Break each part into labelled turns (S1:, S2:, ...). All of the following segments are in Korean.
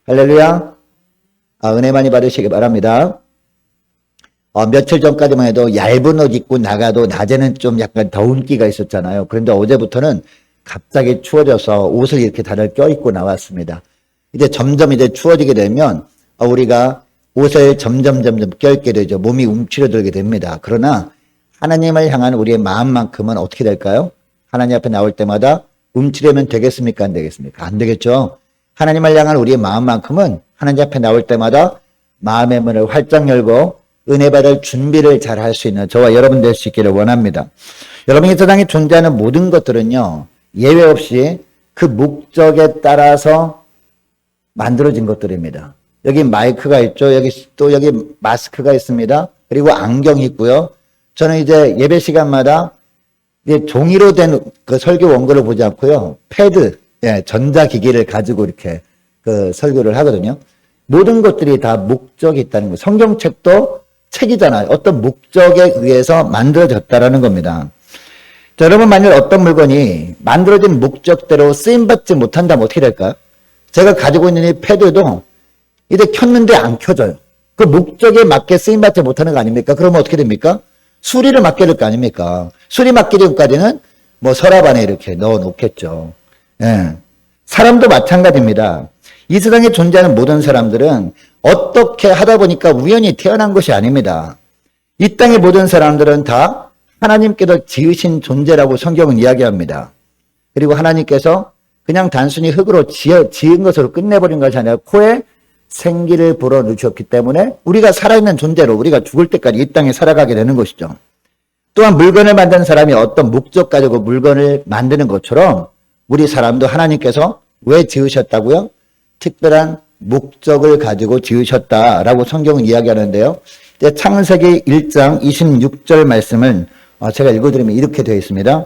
S1: 할렐루야. 은혜 많이 받으시기 바랍니다. 며칠 전까지만 해도 얇은 옷 입고 나가도 낮에는 좀 약간 더운 기가 있었잖아요. 그런데 어제부터는 갑자기 추워져서 옷을 이렇게 다들 껴입고 나왔습니다. 이제 점점 추워지게 되면 우리가 옷을 점점 껴입게 되죠. 몸이 움츠러들게 됩니다. 그러나 하나님을 향한 우리의 마음만큼은 어떻게 될까요? 하나님 앞에 나올 때마다 움츠려면 되겠습니까? 안 되겠습니까? 안 되겠죠. 하나님을 향한 우리의 마음만큼은 하나님 앞에 나올 때마다 마음의 문을 활짝 열고 은혜 받을 준비를 잘 할 수 있는 저와 여러분 될 수 있기를 원합니다. 여러분, 이 세상에 존재하는 모든 것들은요, 예외 없이 그 목적에 따라서 만들어진 것들입니다. 여기 마이크가 있죠. 여기 마스크가 있습니다. 그리고 안경이 있고요. 저는 이제 예배 시간마다 종이로 된 그 설교 원고를 보지 않고요, 패드, 전자기기를 가지고 이렇게 그 설교를 하거든요. 모든 것들이 다 목적이 있다는 거예요. 성경책도 책이잖아요. 어떤 목적에 의해서 만들어졌다라는 겁니다. 자, 여러분, 만일 어떤 물건이 만들어진 목적대로 쓰임받지 못한다면 어떻게 될까요? 제가 가지고 있는 이 패드도 이제 켰는데 안 켜져요. 그 목적에 맞게 쓰임받지 못하는 거 아닙니까? 그러면 어떻게 됩니까? 수리를 맡겨야 될 거 아닙니까? 수리 맡기기 전까지는 뭐 서랍 안에 이렇게 넣어 놓겠죠. 예. 사람도 마찬가지입니다. 이 세상에 존재하는 모든 사람들은 어떻게 하다 보니까 우연히 태어난 것이 아닙니다. 이 땅의 모든 사람들은 다 하나님께서 지으신 존재라고 성경은 이야기합니다. 그리고 하나님께서 그냥 단순히 흙으로 지은 것으로 끝내버린 것이 아니라 코에 생기를 불어넣으셨기 때문에 우리가 살아있는 존재로 우리가 죽을 때까지 이 땅에 살아가게 되는 것이죠. 또한 물건을 만드는 사람이 어떤 목적 가지고 물건을 만드는 것처럼 우리 사람도 하나님께서 왜 지으셨다고요? 특별한 목적을 가지고 지으셨다라고 성경은 이야기하는데요. 창세기 1장 26절 말씀을 제가 읽어드리면 이렇게 되어 있습니다.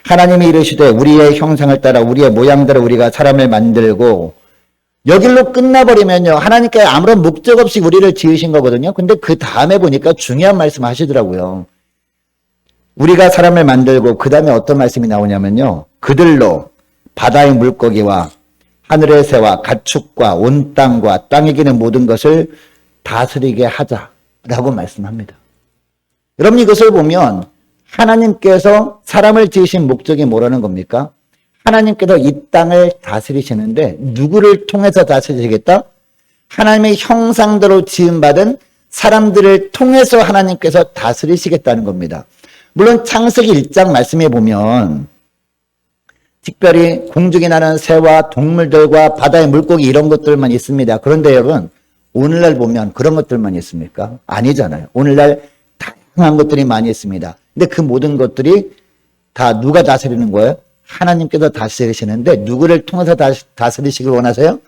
S1: 하나님이 이르시되 우리의 형상을 따라 우리의 모양대로 우리가 사람을 만들고, 여길로 끝나버리면요, 하나님께 아무런 목적 없이 우리를 지으신 거거든요. 근데 그 다음에 보니까 중요한 말씀 하시더라고요. 우리가 사람을 만들고 그 다음에 어떤 말씀이 나오냐면요, 그들로 바다의 물고기와 하늘의 새와 가축과 온 땅과 땅에 기는 모든 것을 다스리게 하자라고 말씀합니다. 여러분, 이것을 보면 하나님께서 사람을 지으신 목적이 뭐라는 겁니까? 하나님께서 이 땅을 다스리시는데 누구를 통해서 다스리시겠다? 하나님의 형상대로 지음받은 사람들을 통해서 하나님께서 다스리시겠다는 겁니다. 물론 창세기 1장 말씀에 보면 특별히 공중에 나는 새와 동물들과 바다의 물고기 이런 것들만 있습니다. 그런데 여러분, 오늘날 보면 그런 것들만 있습니까? 아니잖아요. 오늘날 다양한 것들이 많이 있습니다. 근데 그 모든 것들이 다 누가 다스리는 거예요? 하나님께서 다스리시는데 누구를 통해서 다스리시길 원하세요?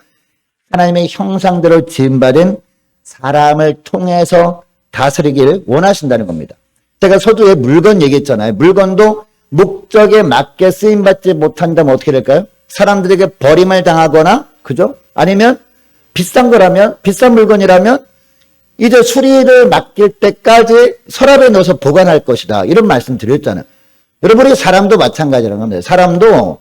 S1: 하나님의 형상대로 지음받은 사람을 통해서 다스리기를 원하신다는 겁니다. 제가 서두에 물건 얘기했잖아요. 물건도 목적에 맞게 쓰임받지 못한다면 어떻게 될까요? 사람들에게 버림을 당하거나, 그죠? 아니면 비싼 거라면, 비싼 물건이라면 이제 수리를 맡길 때까지 서랍에 넣어서 보관할 것이다. 이런 말씀 드렸잖아요. 여러분, 우리 사람도 마찬가지라는 겁니다. 사람도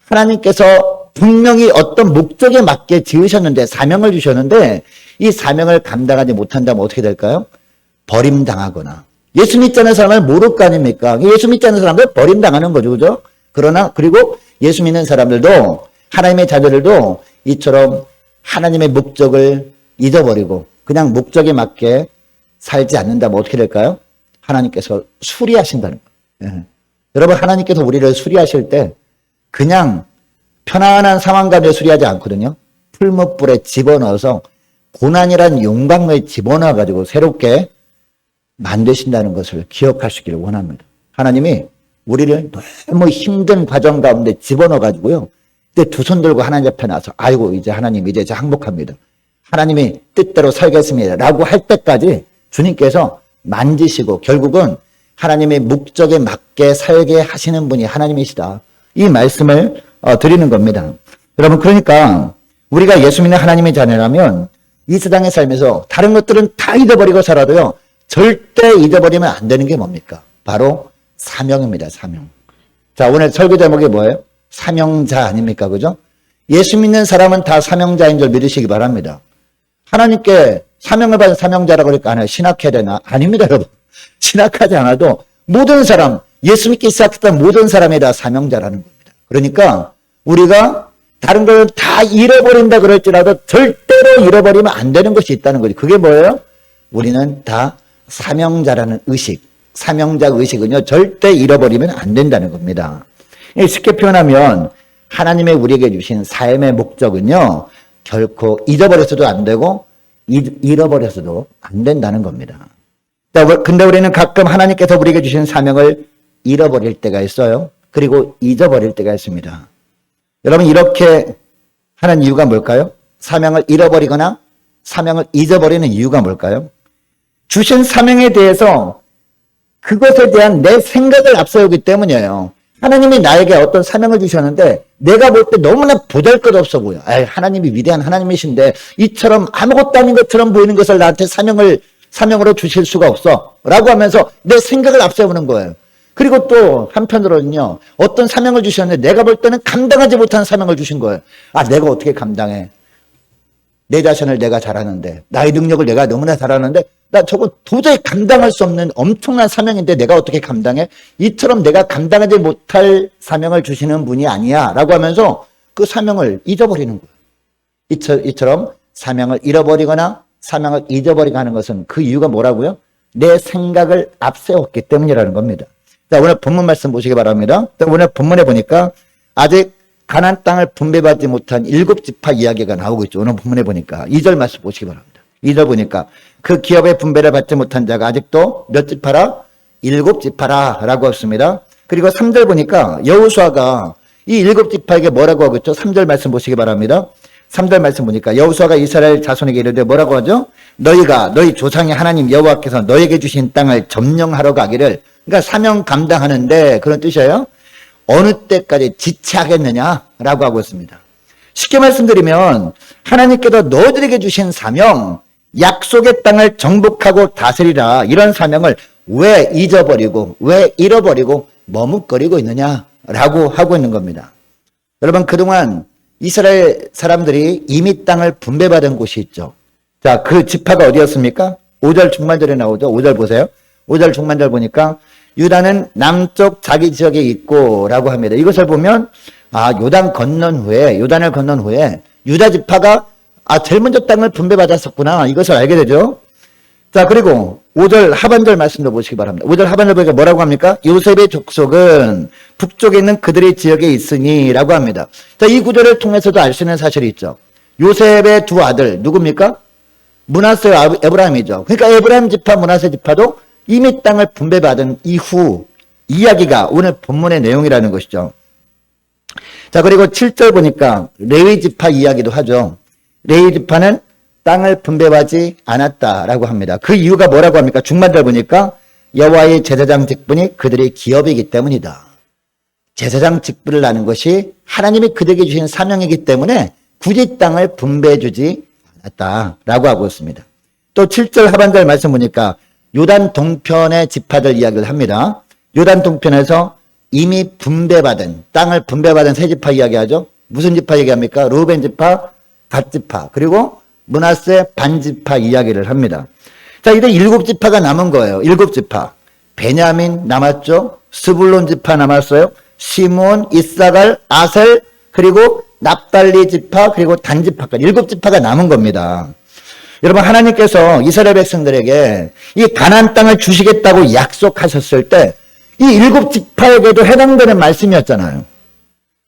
S1: 하나님께서 분명히 어떤 목적에 맞게 지으셨는데, 사명을 주셨는데 이 사명을 감당하지 못한다면 어떻게 될까요? 버림당하거나. 예수 믿지 않는 사람을 모를 거 아닙니까? 예수 믿지 않는 사람들 버림당하는 거죠. 그죠? 그리고 예수 믿는 사람들도, 하나님의 자녀들도 이처럼 하나님의 목적을 잊어버리고 그냥 목적에 맞게 살지 않는다면 어떻게 될까요? 하나님께서 수리하신다는 거예요. 예. 여러분, 하나님께서 우리를 수리하실 때 그냥 편안한 상황 가운데 수리하지 않거든요. 풀무불에 집어넣어서 고난이란 용광로에 집어넣어가지고 새롭게 만드신다는 것을 기억하시기를 원합니다. 하나님이 우리를 너무 힘든 과정 가운데 집어넣어가지고요, 그때 두 손 들고 하나님 앞에 나서 아이고 이제 하나님 이제 저 행복합니다, 하나님이 뜻대로 살겠습니다 라고 할 때까지 주님께서 만지시고 결국은 하나님의 목적에 맞게 살게 하시는 분이 하나님이시다, 이 말씀을 드리는 겁니다. 여러분, 그러니까 우리가 예수 믿는 하나님의 자녀라면 이 세상에 살면서 다른 것들은 다 잊어버리고 살아도요, 절대 잊어버리면 안 되는 게 뭡니까? 바로 사명입니다. 사명. 자, 오늘 설교 제목이 뭐예요? 사명자 아닙니까? 그죠? 예수 믿는 사람은 다 사명자인 줄 믿으시기 바랍니다. 하나님께 사명을 받은 사명자라고 그러니까 아니요, 신학해야 되나? 아닙니다, 여러분. 신학하지 않아도 모든 사람, 예수 믿기 시작했던 모든 사람이 다 사명자라는 겁니다. 그러니까 우리가 다른 걸 다 잃어버린다 그럴지라도 절대로 잃어버리면 안 되는 것이 있다는 거죠. 그게 뭐예요? 우리는 다 사명자라는 의식, 사명자 의식은요, 절대 잃어버리면 안 된다는 겁니다. 쉽게 표현하면 하나님의 우리에게 주신 삶의 목적은요, 결코 잊어버려서도 안 되고 잃어버려서도 안 된다는 겁니다. 근데 우리는 가끔 하나님께서 우리에게 주신 사명을 잃어버릴 때가 있어요. 그리고 잊어버릴 때가 있습니다. 여러분, 이렇게 하는 이유가 뭘까요? 사명을 잃어버리거나 사명을 잊어버리는 이유가 뭘까요? 주신 사명에 대해서 그것에 대한 내 생각을 앞세우기 때문이에요. 하나님이 나에게 어떤 사명을 주셨는데 내가 볼 때 너무나 보잘것없어 보여. 하나님이 위대한 하나님이신데 이처럼 아무것도 아닌 것처럼 보이는 것을 나한테 사명으로 주실 수가 없어 라고 하면서 내 생각을 앞세우는 거예요. 그리고 또 한편으로는요, 어떤 사명을 주셨는데 내가 볼 때는 감당하지 못한 사명을 주신 거예요. 내가 어떻게 감당해? 내 자신을 내가 잘 아는데, 나의 능력을 내가 너무나 잘 아는데 나 저거 도저히 감당할 수 없는 엄청난 사명인데 내가 어떻게 감당해? 이처럼 내가 감당하지 못할 사명을 주시는 분이 아니야 라고 하면서 그 사명을 잊어버리는 거예요. 이처럼 사명을 잃어버리거나 사명을 잊어버리게 하는 것은 그 이유가 뭐라고요? 내 생각을 앞세웠기 때문이라는 겁니다. 자, 오늘 본문 말씀 보시기 바랍니다. 오늘 본문에 보니까 아직 가나안 땅을 분배받지 못한 7지파 이야기가 나오고 있죠. 오늘 본문에 보니까 2절 말씀 보시기 바랍니다. 2절 보니까 그 기업의 분배를 받지 못한 자가 아직도 몇 지파라? 7지파라 라고 했습니다. 그리고 3절 보니까 여호수아가 이 7지파에게 뭐라고 하고 있죠? 3절 말씀 보시기 바랍니다. 3절 말씀 보니까 여호수아가 이스라엘 자손에게 이르되 뭐라고 하죠? 너희가 너희 조상의 하나님 여호와께서 너에게 주신 땅을 점령하러 가기를, 그러니까 사명 감당하는데 그런 뜻이에요. 어느 때까지 지체하겠느냐라고 하고 있습니다. 쉽게 말씀드리면 하나님께서 너희들에게 주신 사명, 약속의 땅을 정복하고 다스리라, 이런 사명을 왜 잊어버리고 왜 잃어버리고 머뭇거리고 있느냐라고 하고 있는 겁니다. 여러분, 그동안 이스라엘 사람들이 이미 땅을 분배받은 곳이 있죠. 자, 그 지파가 어디였습니까? 5절 중반절에 나오죠. 5절 보세요. 5절 중반절 보니까 유다는 남쪽 자기 지역에 있고 라고 합니다. 이것을 보면 요단을 건넌 후에 유다 지파가 제일 먼저 땅을 분배받았었구나, 이것을 알게 되죠. 자, 그리고 5절 하반절 말씀도 보시기 바랍니다. 5절 하반절 보니까 뭐라고 합니까? 요셉의 족속은 북쪽에 있는 그들의 지역에 있으니 라고 합니다. 자, 이 구절을 통해서도 알 수 있는 사실이 있죠. 요셉의 두 아들 누굽니까? 므낫세와 에브라임이죠. 그러니까 에브라임 지파, 므낫세 지파도 이미 땅을 분배받은 이후 이야기가 오늘 본문의 내용이라는 것이죠. 자, 그리고 7절 보니까 레위 지파 이야기도 하죠. 레위 지파는 땅을 분배받지 않았다라고 합니다. 그 이유가 뭐라고 합니까? 중반절 보니까 여호와의 제사장 직분이 그들의 기업이기 때문이다. 제사장 직분을 나는 것이 하나님이 그들에게 주신 사명이기 때문에 굳이 땅을 분배해주지 않았다라고 하고 있습니다. 또 7절 하반절 말씀 보니까 요단 동편의 지파들 이야기를 합니다. 요단 동편에서 이미 분배받은, 땅을 분배받은 세 지파 이야기하죠. 무슨 지파 얘기합니까? 루벤 지파, 갓 지파, 그리고 므낫세 반 지파 이야기를 합니다. 자, 이제 7지파가 남은 거예요. 7지파. 베냐민 남았죠. 스불론 지파 남았어요. 시므온, 이사갈, 아셀, 그리고 납달리 지파, 그리고 단 지파까지 7지파가 남은 겁니다. 여러분, 하나님께서 이스라엘 백성들에게 이 가나안 땅을 주시겠다고 약속하셨을 때 이 7지파에게도 해당되는 말씀이었잖아요.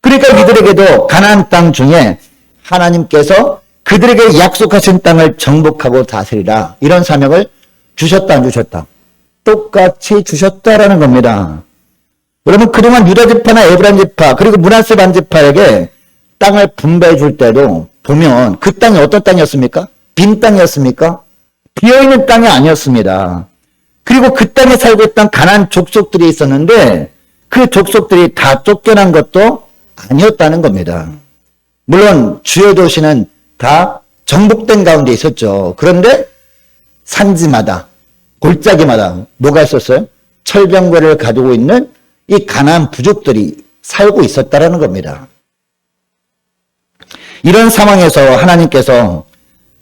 S1: 그러니까 이들에게도 가나안 땅 중에 하나님께서 그들에게 약속하신 땅을 정복하고 다스리라, 이런 사명을 주셨다 안 주셨다? 똑같이 주셨다라는 겁니다. 여러분, 그동안 유다 지파나 에브라임 지파 그리고 므낫세 반 지파에게 땅을 분배해 줄 때도 보면 그 땅이 어떤 땅이었습니까? 빈 땅이었습니까? 비어있는 땅이 아니었습니다. 그리고 그 땅에 살고 있던 가나안 족속들이 있었는데 그 족속들이 다 쫓겨난 것도 아니었다는 겁니다. 물론 주요 도시는 다 정복된 가운데 있었죠. 그런데 산지마다, 골짜기마다 뭐가 있었어요? 철병거를 가지고 있는 이 가나안 부족들이 살고 있었다라는 겁니다. 이런 상황에서 하나님께서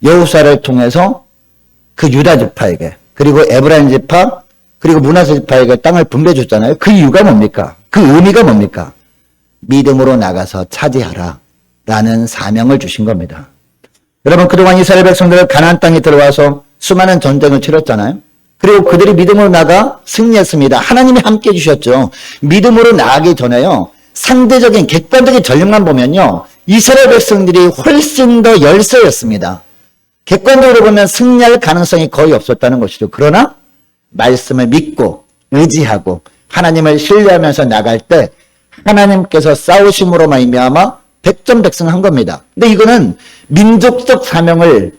S1: 여호수아를 통해서 그 유다 지파에게 그리고 에브라임 지파 그리고 므낫세 지파에게 땅을 분배해 줬잖아요. 그 이유가 뭡니까? 그 의미가 뭡니까? 믿음으로 나가서 차지하라 라는 사명을 주신 겁니다. 여러분, 그동안 이스라엘 백성들은 가나안 땅에 들어와서 수많은 전쟁을 치렀잖아요. 그리고 그들이 믿음으로 나가 승리했습니다. 하나님이 함께 해주셨죠. 믿음으로 나가기 전에요, 상대적인 객관적인 전력만 보면요, 이스라엘 백성들이 훨씬 더 열세였습니다. 객관적으로 보면 승리할 가능성이 거의 없었다는 것이죠. 그러나 말씀을 믿고 의지하고 하나님을 신뢰하면서 나갈 때 하나님께서 싸우심으로 말미암아 백전백승한 겁니다. 근데 이거는 민족적 사명을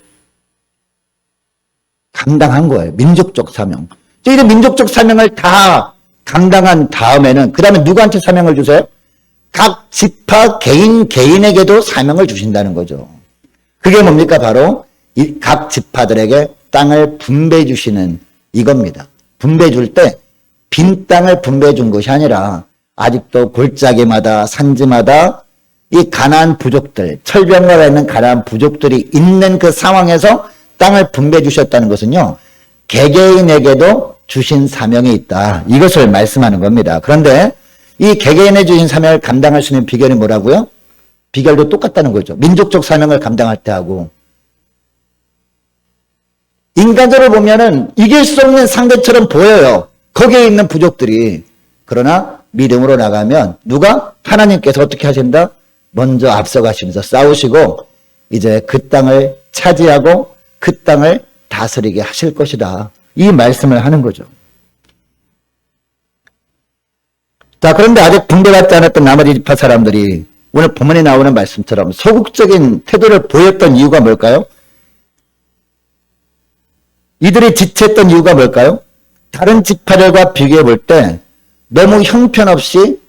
S1: 감당한 거예요. 민족적 사명. 이런 민족적 사명을 다 감당한 다음에는 그 다음에 누구한테 사명을 주세요? 각 지파 개인에게도 사명을 주신다는 거죠. 그게 뭡니까? 바로 이 각 지파들에게 땅을 분배해 주시는 이겁니다. 분배해 줄 때 빈 땅을 분배해 준 것이 아니라 아직도 골짜기마다 산지마다 이 가나안 부족들, 철병가가 있는 가나안 부족들이 있는 그 상황에서 땅을 분배해 주셨다는 것은요, 개개인에게도 주신 사명이 있다. 이것을 말씀하는 겁니다. 그런데 이 개개인에 주신 사명을 감당할 수 있는 비결이 뭐라고요? 비결도 똑같다는 거죠. 민족적 사명을 감당할 때 하고. 인간적으로 보면은 이길 수 없는 상대처럼 보여요. 거기에 있는 부족들이. 그러나 믿음으로 나가면 누가? 하나님께서 어떻게 하신다? 먼저 앞서가시면서 싸우시고 이제 그 땅을 차지하고 그 땅을 다스리게 하실 것이다. 이 말씀을 하는 거죠. 자, 그런데 아직 분배받지 않았던 나머지 지파 사람들이 오늘 본문에 나오는 말씀처럼 소극적인 태도를 보였던 이유가 뭘까요? 이들이 지체했던 이유가 뭘까요? 다른 지파들과 비교해 볼 때 너무 형편없이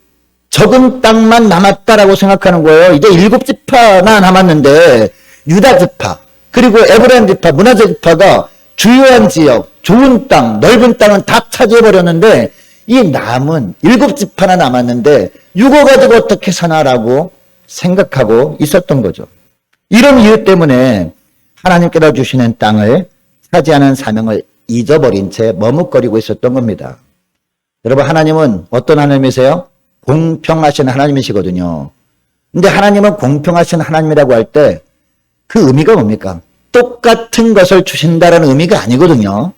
S1: 적은 땅만 남았다라고 생각하는 거예요. 이제 7지파나 남았는데 유다 지파 그리고 에브라임 지파, 므낫세 지파가 주요한 지역, 좋은 땅, 넓은 땅은 다 차지해버렸는데 이 남은 7지파나 남았는데 이거 가지고 어떻게 사나라고 생각하고 있었던 거죠. 이런 이유 때문에 하나님께서 주시는 땅을 차지하는 사명을 잊어버린 채 머뭇거리고 있었던 겁니다. 여러분, 하나님은 어떤 하나님이세요? 공평하신 하나님이시거든요. 근데 하나님은 공평하신 하나님이라고 할 때 그 의미가 뭡니까? 똑같은 것을 주신다는 의미가 아니거든요.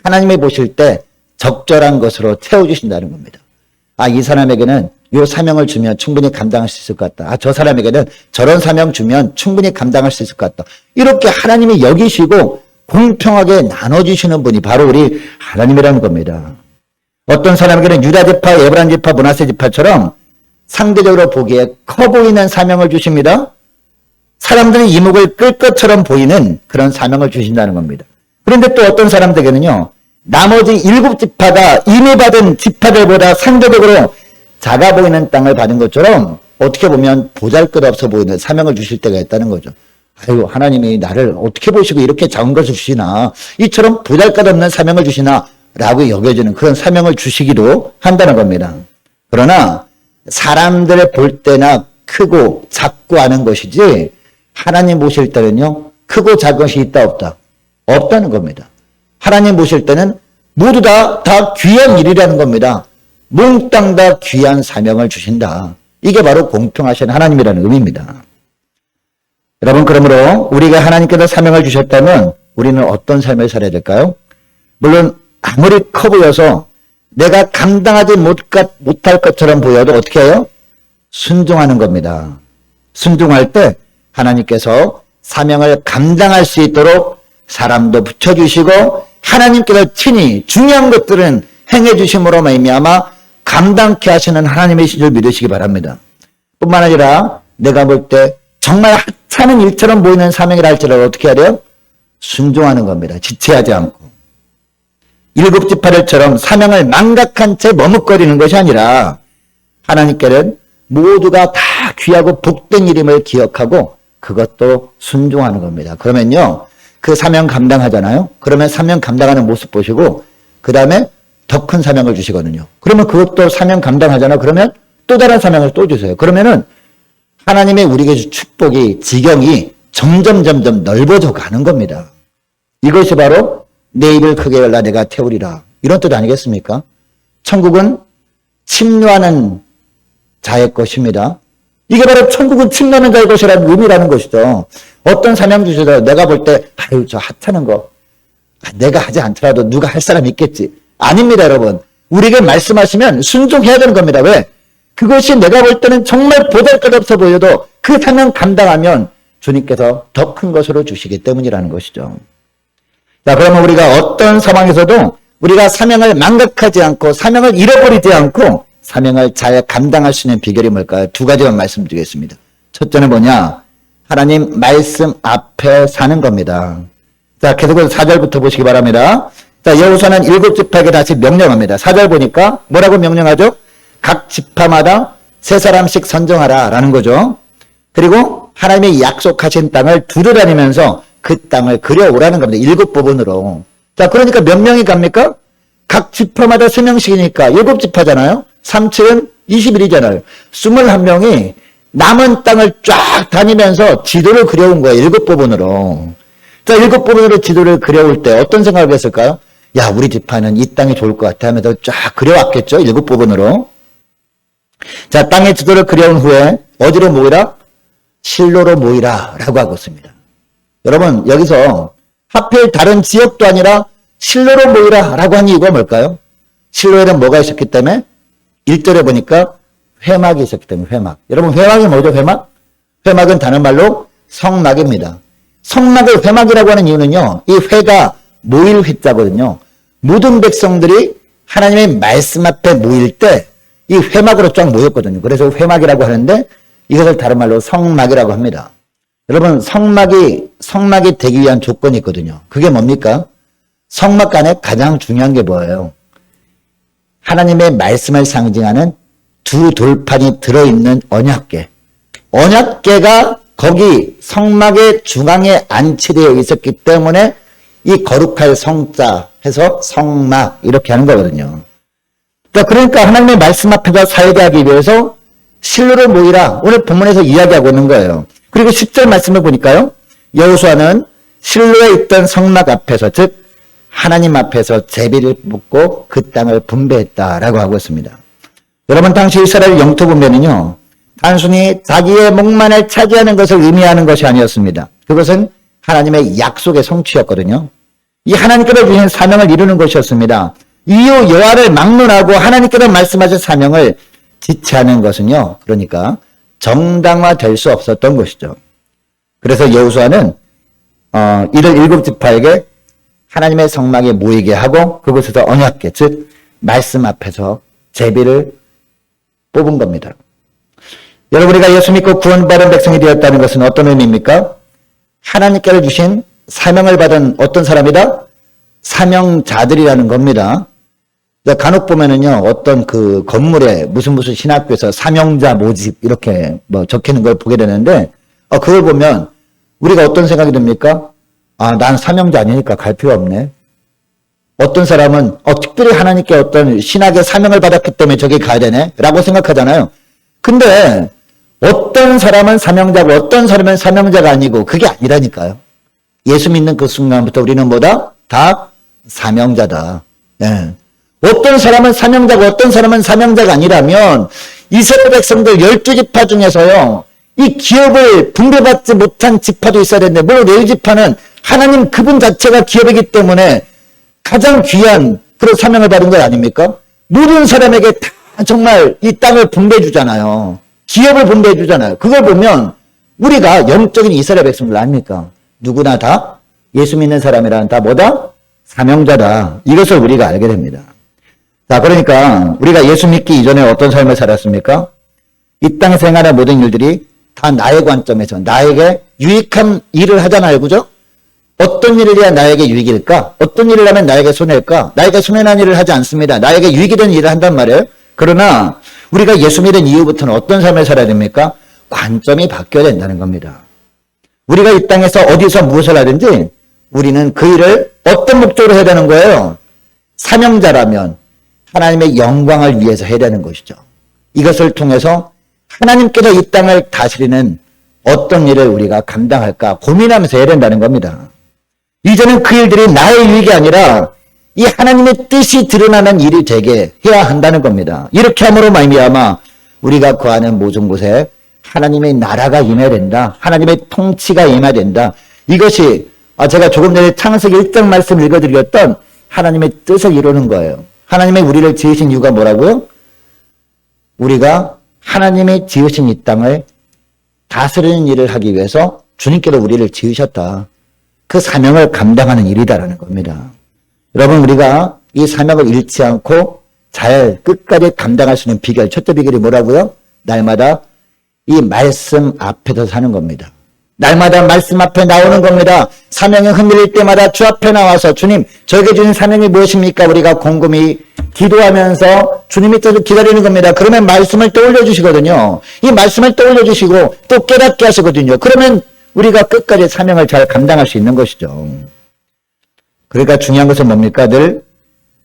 S1: 하나님이 보실 때 적절한 것으로 채워주신다는 겁니다. 아, 이 사람에게는 이 사명을 주면 충분히 감당할 수 있을 것 같다. 아, 저 사람에게는 저런 사명 주면 충분히 감당할 수 있을 것 같다. 이렇게 하나님이 여기시고 공평하게 나눠주시는 분이 바로 우리 하나님이라는 겁니다. 어떤 사람에게는 유다 지파, 에브라임 지파, 므낫세 지파처럼 상대적으로 보기에 커 보이는 사명을 주십니다. 사람들이 이목을 끌 것처럼 보이는 그런 사명을 주신다는 겁니다. 그런데 또 어떤 사람들에게는요, 나머지 7지파가 이미 받은 지파들보다 상대적으로 작아 보이는 땅을 받은 것처럼 어떻게 보면 보잘것없어 보이는 사명을 주실 때가 있다는 거죠. 아유, 하나님이 나를 어떻게 보시고 이렇게 작은 것을 주시나, 이처럼 보잘것없는 사명을 주시나 라고 여겨지는 그런 사명을 주시기도 한다는 겁니다. 그러나 사람들을 볼 때나 크고 작고 하는 것이지 하나님 보실 때는요, 크고 작은 것이 있다 없다? 없다는 겁니다. 하나님 보실 때는 모두 다 귀한 일이라는 겁니다. 몽땅 다 귀한 사명을 주신다. 이게 바로 공평하신 하나님이라는 의미입니다. 여러분, 그러므로 우리가 하나님께서 사명을 주셨다면 우리는 어떤 삶을 살아야 될까요? 물론 아무리 커 보여서 내가 감당하지 못할 것처럼 보여도 어떻게 해요? 순종하는 겁니다. 순종할 때 하나님께서 사명을 감당할 수 있도록 사람도 붙여주시고 하나님께서 친히 중요한 것들은 행해 주심으로 말미암아 감당케 하시는 하나님이신 줄 믿으시기 바랍니다. 뿐만 아니라 내가 볼 때 정말 하찮은 일처럼 보이는 사명이라 할지라도 어떻게 해야 돼요? 순종하는 겁니다. 지체하지 않고. 7지파들처럼 사명을 망각한 채 머뭇거리는 것이 아니라 하나님께는 모두가 다 귀하고 복된 이름을 기억하고 그것도 순종하는 겁니다. 그러면요, 그 사명 감당하잖아요. 그러면 사명 감당하는 모습 보시고 그 다음에 더 큰 사명을 주시거든요. 그러면 그것도 사명 감당하잖아. 그러면 또 다른 사명을 또 주세요. 그러면은 하나님의 우리에게 준 축복이, 지경이 점점 넓어져 가는 겁니다. 이것이 바로 내 입을 크게 열라 내가 태우리라. 이런 뜻 아니겠습니까? 천국은 침노하는 자의 것입니다. 이게 바로 천국은 침노하는 자의 것이라는 의미라는 것이죠. 어떤 사명 주셔서 내가 볼 때 아유 저 하찮은 거 내가 하지 않더라도 누가 할 사람 있겠지. 아닙니다, 여러분. 우리에게 말씀하시면 순종해야 되는 겁니다. 왜? 그것이 내가 볼 때는 정말 보잘것없어 보여도 그 사명 감당하면 주님께서 더 큰 것으로 주시기 때문이라는 것이죠. 자, 그러면 우리가 어떤 상황에서도 우리가 사명을 망각하지 않고 사명을 잃어버리지 않고 사명을 잘 감당할 수 있는 비결이 뭘까요? 두 가지만 말씀드리겠습니다. 첫째는 뭐냐? 하나님 말씀 앞에 사는 겁니다. 자, 계속해서 4절부터 보시기 바랍니다. 자, 여호수아는 7지파에게 다시 명령합니다. 4절 보니까 뭐라고 명령하죠? 각 지파마다 3사람씩 선정하라 라는 거죠. 그리고 하나님의 약속하신 땅을 두루다니면서 그 땅을 그려오라는 겁니다. 7부분으로. 자, 그러니까 몇 명이 갑니까? 각 지파마다 3명씩이니까 7지파잖아요. 3, 7은 21이잖아요. 21명이 남은 땅을 쫙 다니면서 지도를 그려온 거예요. 7부분으로. 자, 7부분으로 지도를 그려올 때 어떤 생각을 했을까요? 야, 우리 지파는 이 땅이 좋을 것 같아 하면서 쫙 그려왔겠죠. 7부분으로. 자, 땅의 지도를 그려온 후에 어디로 모이라? 실로로 모이라 라고 하고 있습니다. 여러분, 여기서 하필 다른 지역도 아니라 실로로 모이라 라고 한 이유가 뭘까요? 실로에는 뭐가 있었기 때문에? 1절에 보니까 회막이 있었기 때문에 회막. 여러분, 회막이 뭐죠? 회막? 회막은 다른 말로 성막입니다. 성막을 회막이라고 하는 이유는요, 이 회가 모일 회자거든요. 모든 백성들이 하나님의 말씀 앞에 모일 때 이 회막으로 쫙 모였거든요. 그래서 회막이라고 하는데 이것을 다른 말로 성막이라고 합니다. 여러분, 성막이 되기 위한 조건이 있거든요. 그게 뭡니까? 성막 안에 가장 중요한 게 뭐예요? 하나님의 말씀을 상징하는 두 돌판이 들어있는 언약궤. 언약궤가 거기 성막의 중앙에 안치되어 있었기 때문에 이 거룩할 성자 해서 성막 이렇게 하는 거거든요. 그러니까 하나님의 말씀 앞에서 살게 위해서 실로로 모이라 오늘 본문에서 이야기하고 있는 거예요. 그리고 10절 말씀을 보니까요. 여호수아는 실로에 있던 성막 앞에서 즉 하나님 앞에서 제비를 뽑고 그 땅을 분배했다라고 하고 있습니다. 여러분, 당시 이스라엘 영토 분배는요. 단순히 자기의 목만을 차지하는 것을 의미하는 것이 아니었습니다. 그것은 하나님의 약속의 성취였거든요. 이 하나님께서 주신 사명을 이루는 것이었습니다. 이후 여호와를 막론하고 하나님께서 말씀하신 사명을 지체하는 것은요. 그러니까 정당화될 수 없었던 것이죠. 그래서 여호수아는 이를 7지파에게 하나님의 성막에 모이게 하고 그곳에서 언약궤 즉 말씀 앞에서 제비를 뽑은 겁니다. 여러분, 우리가 예수 믿고 구원받은 백성이 되었다는 것은 어떤 의미입니까? 하나님께서 주신 사명을 받은 어떤 사람이다? 사명자들이라는 겁니다. 간혹 보면은요, 어떤 그 건물에 무슨 신학교에서 사명자 모집 이렇게 뭐 적히는 걸 보게 되는데, 그걸 보면 우리가 어떤 생각이 듭니까? 아, 난 사명자 아니니까 갈 필요 없네. 어떤 사람은 특별히 하나님께 어떤 신학의 사명을 받았기 때문에 저기 가야 되네 라고 생각하잖아요. 근데 어떤 사람은 사명자고 어떤 사람은 사명자가 아니고 그게 아니라니까요. 예수 믿는 그 순간부터 우리는 뭐다? 다 사명자다. 예. 어떤 사람은 사명자고 어떤 사람은 사명자가 아니라면 이스라엘 백성들 12지파 중에서요. 이 기업을 분배받지 못한 지파도 있어야 되는데 물론 네 지파는 하나님 그분 자체가 기업이기 때문에 가장 귀한 그런 사명을 받은 것 아닙니까? 모든 사람에게 다 정말 이 땅을 분배해 주잖아요. 기업을 분배해 주잖아요. 그걸 보면 우리가 영적인 이스라엘 백성들 아닙니까? 누구나 다 예수 믿는 사람이란 다 뭐다? 사명자다. 이것을 우리가 알게 됩니다. 자, 그러니까 우리가 예수 믿기 이전에 어떤 삶을 살았습니까? 이 땅 생활의 모든 일들이 다 나의 관점에서 나에게 유익한 일을 하잖아요. 그죠? 어떤 일을 해야 나에게 유익일까? 어떤 일을 하면 나에게 손해일까? 나에게 손해난 일을 하지 않습니다. 나에게 유익이 되는 일을 한단 말이에요. 그러나 우리가 예수 믿은 이후부터는 어떤 삶을 살아야 됩니까? 관점이 바뀌어야 된다는 겁니다. 우리가 이 땅에서 어디서 무엇을 하든지 우리는 그 일을 어떤 목적으로 해야 되는 거예요? 사명자라면 하나님의 영광을 위해서 해야 되는 것이죠. 이것을 통해서 하나님께서 이 땅을 다스리는 어떤 일을 우리가 감당할까 고민하면서 해야 된다는 겁니다. 이제는 그 일들이 나의 일이 아니라 이 하나님의 뜻이 드러나는 일이 되게 해야 한다는 겁니다. 이렇게 함으로 말미암아 우리가 거하는 모든 곳에 하나님의 나라가 임해야 된다. 하나님의 통치가 임해야 된다. 이것이 제가 조금 전에 창세기 1장 말씀 읽어드렸던 하나님의 뜻을 이루는 거예요. 하나님의 우리를 지으신 이유가 뭐라고요? 우리가 하나님이 지으신 이 땅을 다스리는 일을 하기 위해서 주님께서 우리를 지으셨다. 그 사명을 감당하는 일이다라는 겁니다. 여러분, 우리가 이 사명을 잃지 않고 잘 끝까지 감당할 수 있는 비결, 첫째 비결이 뭐라고요? 날마다 이 말씀 앞에서 사는 겁니다. 날마다 말씀 앞에 나오는 겁니다. 사명이 흔들릴 때마다 주 앞에 나와서 주님, 저에게 주신 사명이 무엇입니까? 우리가 곰곰이 기도하면서 주님의 뜻을 기다리는 겁니다. 그러면 말씀을 떠올려 주시거든요. 이 말씀을 떠올려 주시고 또 깨닫게 하시거든요. 그러면 우리가 끝까지 사명을 잘 감당할 수 있는 것이죠. 그러니까 중요한 것은 뭡니까? 늘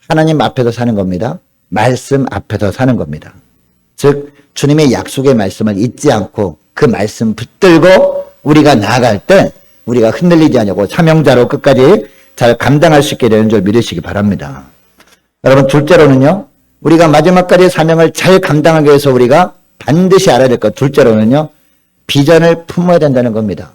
S1: 하나님 앞에서 사는 겁니다. 말씀 앞에서 사는 겁니다. 즉 주님의 약속의 말씀을 잊지 않고 그 말씀 붙들고 우리가 나아갈 때 우리가 흔들리지 않고 사명자로 끝까지 잘 감당할 수 있게 되는 줄 믿으시기 바랍니다. 여러분, 둘째로는요, 우리가 마지막까지 사명을 잘 감당하기 위해서 우리가 반드시 알아야 될 것, 둘째로는요, 비전을 품어야 된다는 겁니다.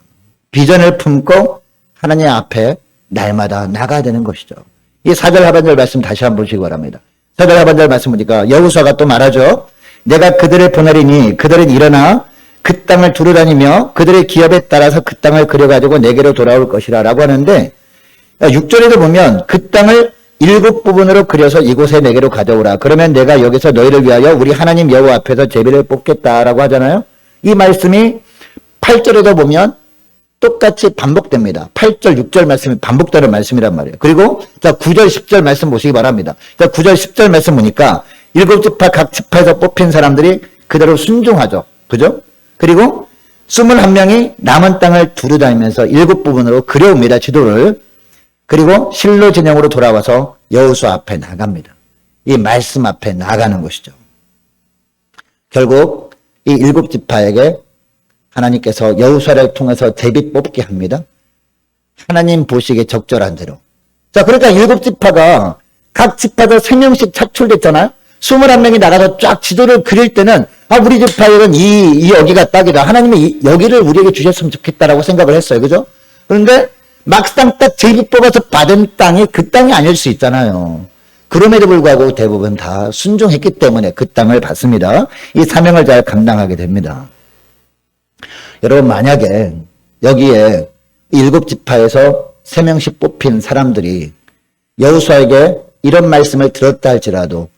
S1: 비전을 품고 하나님 앞에 날마다 나가야 되는 것이죠. 이 4절 하반절 말씀 다시 한번 보시기 바랍니다. 4절 하반절 말씀 보니까 여호수아가 또 말하죠. 내가 그들을 보내리니 그들은 일어나 그 땅을 두루다니며 그들의 기업에 따라서 그 땅을 그려가지고 내게로 돌아올 것이라 라고 하는데 6절에도 보면 그 땅을 7부분으로 그려서 이곳에 내게로 가져오라. 그러면 내가 여기서 너희를 위하여 우리 하나님 여호와 앞에서 제비를 뽑겠다라고 하잖아요. 이 말씀이 8절에도 보면 똑같이 반복됩니다. 8절, 6절 말씀이 반복되는 말씀이란 말이에요. 그리고 자 9절, 10절 말씀 보시기 바랍니다. 자 9절, 10절 말씀 보니까 7지파 각 지파에서 뽑힌 사람들이 그대로 순종하죠. 그죠? 그리고 21명이 남은 땅을 두루다니면서 7부분으로 그려옵니다. 지도를. 그리고 실로 진영으로 돌아와서 여호수아 앞에 나갑니다. 이 말씀 앞에 나가는 것이죠. 결국 이 7지파에게 하나님께서 여호수아를 통해서 제비 뽑게 합니다. 하나님 보시기에 적절한 대로. 자, 그러니까 7지파가 각 지파도 3명씩 차출됐잖아요. 21명이 나가서 쫙 지도를 그릴 때는 우리 지파에는 이 여기가 딱이다. 하나님이 이 여기를 우리에게 주셨으면 좋겠다라고 생각을 했어요. 그죠? 그런데 막상 딱 제비 뽑아서 받은 땅이 그 땅이 아닐 수 있잖아요. 그럼에도 불구하고 대부분 다 순종했기 때문에 그 땅을 받습니다. 이 사명을 잘 감당하게 됩니다. 여러분, 만약에 여기에 7지파에서 3명씩 뽑힌 사람들이 여호수아에게 이런 말씀을 들었다 할지라도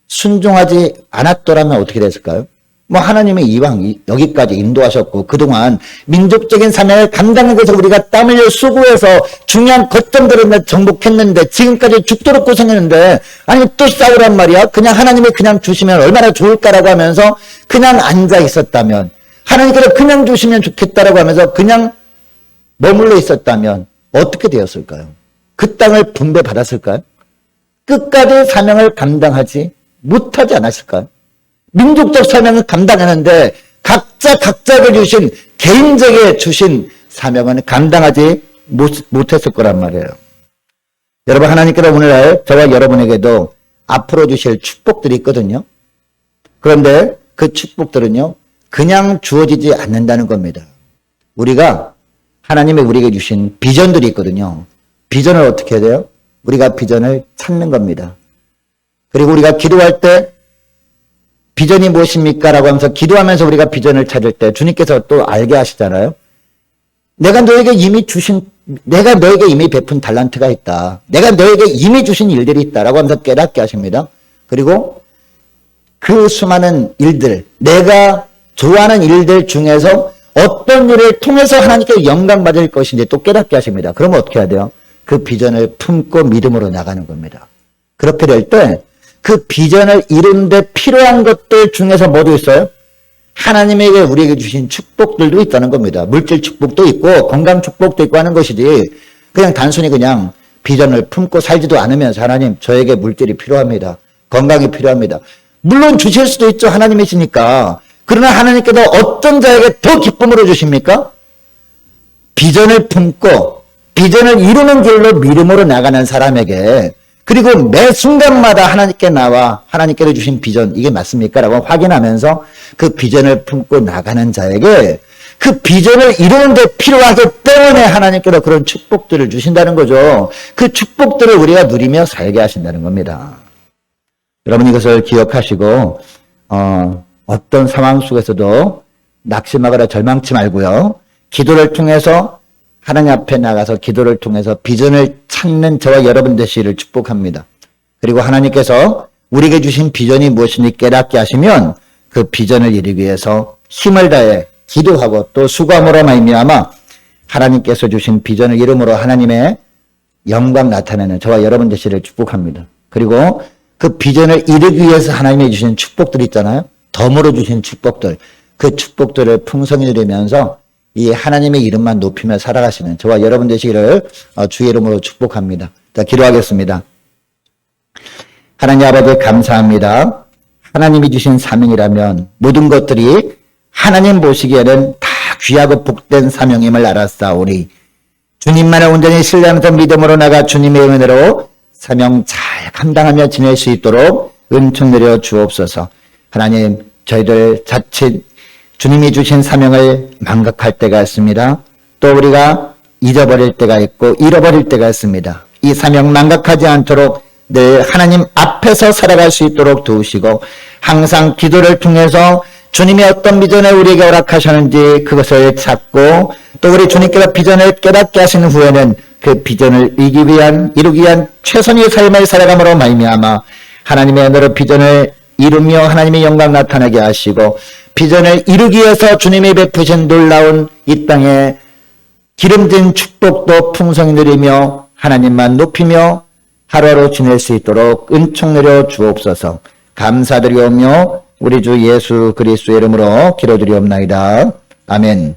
S1: 순종하지 않았더라면 어떻게 됐을까요? 하나님이 이왕 여기까지 인도하셨고 그동안 민족적인 사명을 감당하기 위해서 우리가 땀 흘려 수고해서 중요한 거점들을 정복했는데 지금까지 죽도록 고생했는데 아니 또 싸우란 말이야. 그냥 하나님이 그냥 주시면 얼마나 좋을까라고 하면서 그냥 앉아 있었다면, 하나님께서 그냥 주시면 좋겠다라고 하면서 그냥 머물러 있었다면 어떻게 되었을까요? 그 땅을 분배받았을까요? 끝까지 사명을 감당하지 못하지 않았을까요? 민족적 사명을 감당하는데 각자에게 주신, 개인적에 주신 사명은 감당하지 못했을 거란 말이에요. 여러분, 하나님께서 오늘날 저와 여러분에게도 앞으로 주실 축복들이 있거든요. 그런데 그 축복들은요, 그냥 주어지지 않는다는 겁니다. 우리가 하나님이 우리에게 주신 비전들이 있거든요. 비전을 어떻게 해야 돼요? 우리가 비전을 찾는 겁니다. 그리고 우리가 기도할 때 비전이 무엇입니까? 라고 하면서 기도하면서 우리가 비전을 찾을 때 주님께서 또 알게 하시잖아요. 내가 너에게 이미 베푼 달란트가 있다. 내가 너에게 이미 주신 일들이 있다. 라고 하면서 깨닫게 하십니다. 그리고 그 수많은 일들, 내가 좋아하는 일들 중에서 어떤 일을 통해서 하나님께 영광 받을 것인지 또 깨닫게 하십니다. 그러면 어떻게 해야 돼요? 그 비전을 품고 믿음으로 나가는 겁니다. 그렇게 될 때 그 비전을 이루는데 필요한 것들 중에서 뭐도 있어요? 하나님에게 우리에게 주신 축복들도 있다는 겁니다. 물질 축복도 있고 건강 축복도 있고 하는 것이지 그냥 단순히 그냥 비전을 품고 살지도 않으면서 하나님 저에게 물질이 필요합니다. 건강이 필요합니다. 물론 주실 수도 있죠. 하나님이시니까. 그러나 하나님께서 어떤 자에게 더 기쁨으로 주십니까? 비전을 품고 비전을 이루는 길로 믿음으로 나가는 사람에게, 그리고 매 순간마다 하나님께 나와 하나님께서 주신 비전 이게 맞습니까? 라고 확인하면서 그 비전을 품고 나가는 자에게 그 비전을 이루는 데 필요하기 때문에 하나님께서 그런 축복들을 주신다는 거죠. 그 축복들을 우리가 누리며 살게 하신다는 겁니다. 여러분 이것을 기억하시고 어떤 상황 속에서도 낙심하거나 절망치 말고요. 기도를 통해서 하나님 앞에 나가서 기도를 통해서 비전을 찾는 저와 여러분 되시기를 축복합니다. 그리고 하나님께서 우리에게 주신 비전이 무엇인지 깨닫게 하시면 그 비전을 이루기 위해서 힘을 다해 기도하고 또 수고함으로 말미암아 하나님께서 주신 비전을 이름으로 하나님의 영광 나타내는 저와 여러분 되시기를 축복합니다. 그리고 그 비전을 이루기 위해서 하나님이 주신 축복들 있잖아요. 덤으로 주신 축복들, 그 축복들을 풍성히 누리면서 이 하나님의 이름만 높이며 살아가시는 저와 여러분 되시기를 주의 이름으로 축복합니다. 자, 기도하겠습니다. 하나님 아버지 감사합니다. 하나님이 주신 사명이라면 모든 것들이 하나님 보시기에는 다 귀하고 복된 사명임을 알았사오니 주님만을 온전히 신뢰하면서 믿음으로 나가 주님의 은혜로 사명 잘 감당하며 지낼 수 있도록 은총 내려 주옵소서. 하나님, 저희들 자칫 주님이 주신 사명을 망각할 때가 있습니다. 또 우리가 잊어버릴 때가 있고 잃어버릴 때가 있습니다. 이 사명 망각하지 않도록 늘 하나님 앞에서 살아갈 수 있도록 도우시고 항상 기도를 통해서 주님이 어떤 비전을 우리에게 허락하셨는지 그것을 찾고 또 우리 주님께서 비전을 깨닫게 하신 후에는 그 비전을 이루기 위한 최선의 삶을 살아감으로 말미암아 하나님의 은혜로 비전을 이루며 하나님의 영광 나타나게 하시고 비전을 이루기 위해서 주님이 베푸신 놀라운 이 땅에 기름진 축복도 풍성히 누리며 하나님만 높이며 하루하루 지낼 수 있도록 은총 내려 주옵소서. 감사드리오며 우리 주 예수 그리스도의 이름으로 기도드리옵나이다. 아멘.